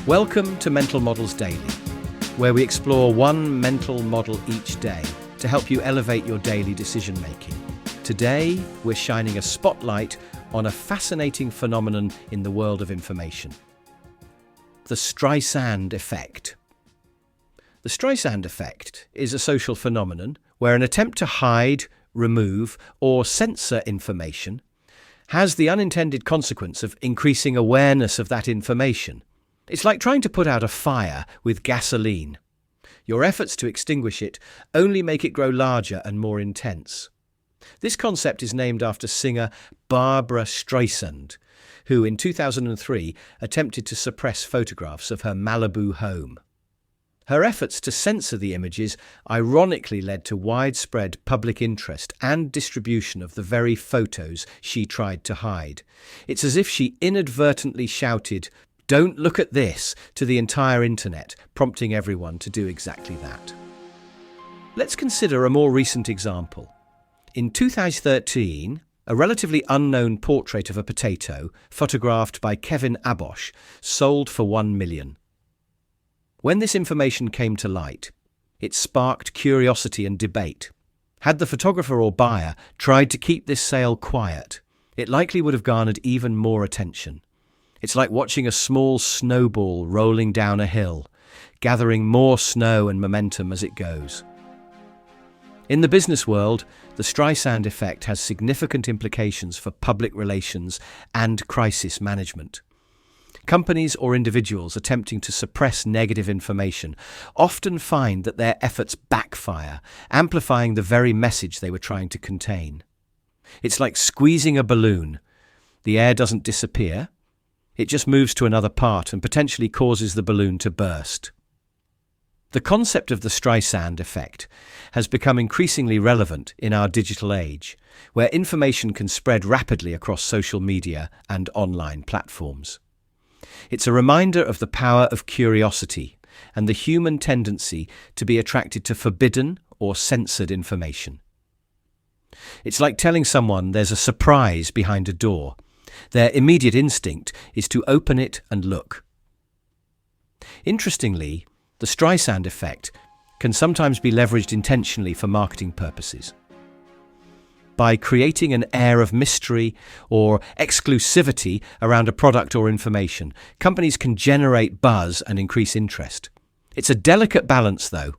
Welcome to Mental Models Daily, where we explore one mental model each day to help you elevate your daily decision-making. Today, we're shining a spotlight on a fascinating phenomenon in the world of information: the Streisand Effect. The Streisand Effect is a social phenomenon where an attempt to hide, remove, or censor information has the unintended consequence of increasing awareness of that information. It's like trying to put out a fire with gasoline. Your efforts to extinguish it only make it grow larger and more intense. This concept is named after singer Barbra Streisand, who in 2003 attempted to suppress photographs of her Malibu home. Her efforts to censor the images ironically led to widespread public interest and distribution of the very photos she tried to hide. It's as if she inadvertently shouted, "Don't look at this," to the entire internet, prompting everyone to do exactly that. Let's consider a more recent example. In 2013, a relatively unknown portrait of a potato, photographed by Kevin Abosch, sold for $1 million. When this information came to light, it sparked curiosity and debate. Had the photographer or buyer tried to keep this sale quiet, it likely would have garnered even more attention. It's like watching a small snowball rolling down a hill, gathering more snow and momentum as it goes. In the business world, the Streisand effect has significant implications for public relations and crisis management. Companies or individuals attempting to suppress negative information often find that their efforts backfire, amplifying the very message they were trying to contain. It's like squeezing a balloon. The air doesn't disappear. It just moves to another part and potentially causes the balloon to burst. The concept of the Streisand effect has become increasingly relevant in our digital age, where information can spread rapidly across social media and online platforms. It's a reminder of the power of curiosity and the human tendency to be attracted to forbidden or censored information. It's like telling someone there's a surprise behind a door. Their immediate instinct is to open it and look. Interestingly, the Streisand effect can sometimes be leveraged intentionally for marketing purposes. By creating an air of mystery or exclusivity around a product or information, companies can generate buzz and increase interest. It's a delicate balance, though.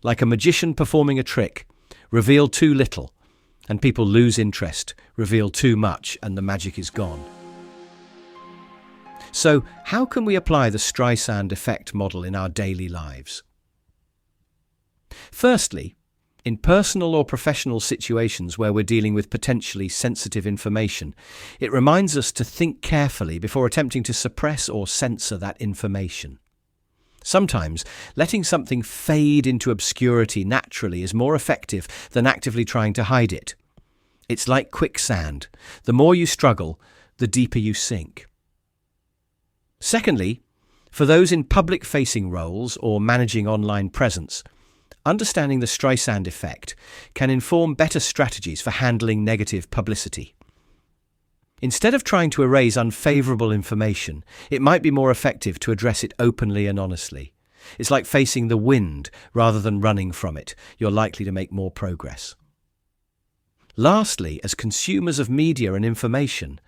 Like a magician performing a trick, reveal too little, and people lose interest; reveal too much, and the magic is gone. So, how can we apply the Streisand effect model in our daily lives? Firstly, in personal or professional situations where we're dealing with potentially sensitive information, it reminds us to think carefully before attempting to suppress or censor that information. Sometimes, letting something fade into obscurity naturally is more effective than actively trying to hide it. It's like quicksand. The more you struggle, the deeper you sink. Secondly, for those in public-facing roles or managing online presence, understanding the Streisand effect can inform better strategies for handling negative publicity. Instead of trying to erase unfavorable information, it might be more effective to address it openly and honestly. It's like facing the wind rather than running from it. You're likely to make more progress. Lastly, as consumers of media and information,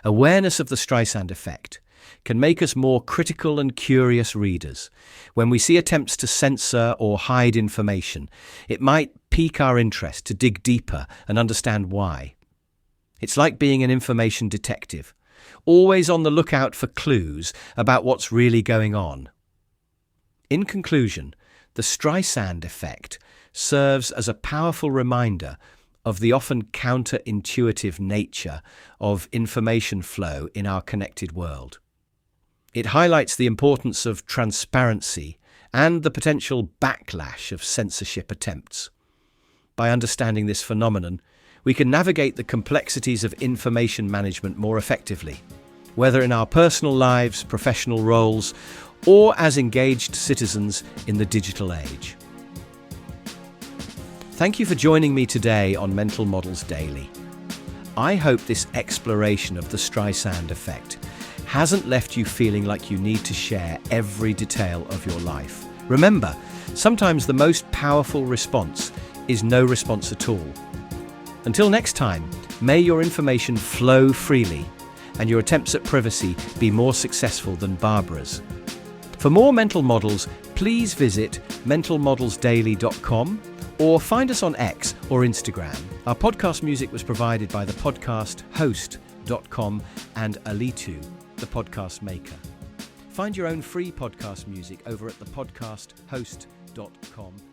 awareness of the Streisand effect can make us more critical and curious readers. When we see attempts to censor or hide information, it might pique our interest to dig deeper and understand why. It's like being an information detective, always on the lookout for clues about what's really going on. In conclusion, the Streisand effect serves as a powerful reminder of the often counterintuitive nature of information flow in our connected world. It highlights the importance of transparency and the potential backlash of censorship attempts. By understanding this phenomenon, we can navigate the complexities of information management more effectively, whether in our personal lives, professional roles, or as engaged citizens in the digital age. Thank you for joining me today on Mental Models Daily. I hope this exploration of the Streisand effect hasn't left you feeling like you need to share every detail of your life. Remember, sometimes the most powerful response is no response at all. Until next time, may your information flow freely and your attempts at privacy be more successful than Barbara's. For more mental models, please visit mentalmodelsdaily.com or find us on X or Instagram. Our podcast music was provided by the Podcast Host.com and Alitu, the podcast maker. Find your own free podcast music over at thepodcasthost.com.